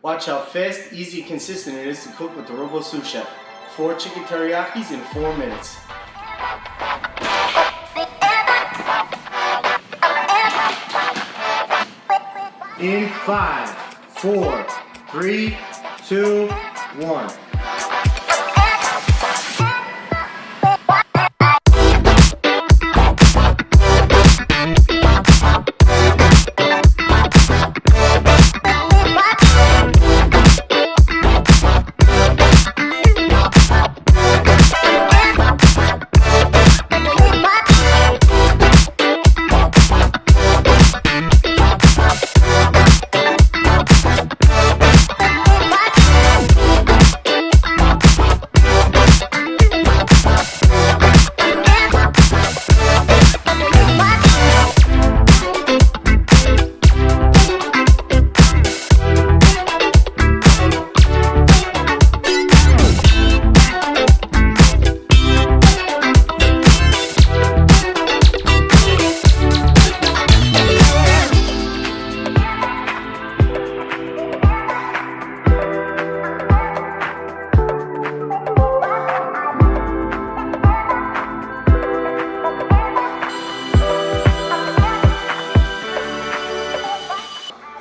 Watch how fast, easy, and consistent it is to cook with the Robosouschef. 4 chicken teriyakis in 4 minutes. In 5, 4, 3, 2, 1.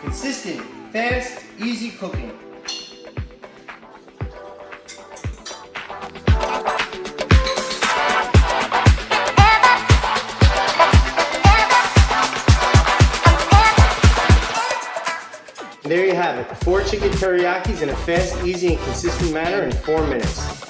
Consistent, fast, easy cooking. There you have it, 4 chicken teriyakis in a fast, easy, and consistent manner in 4 minutes.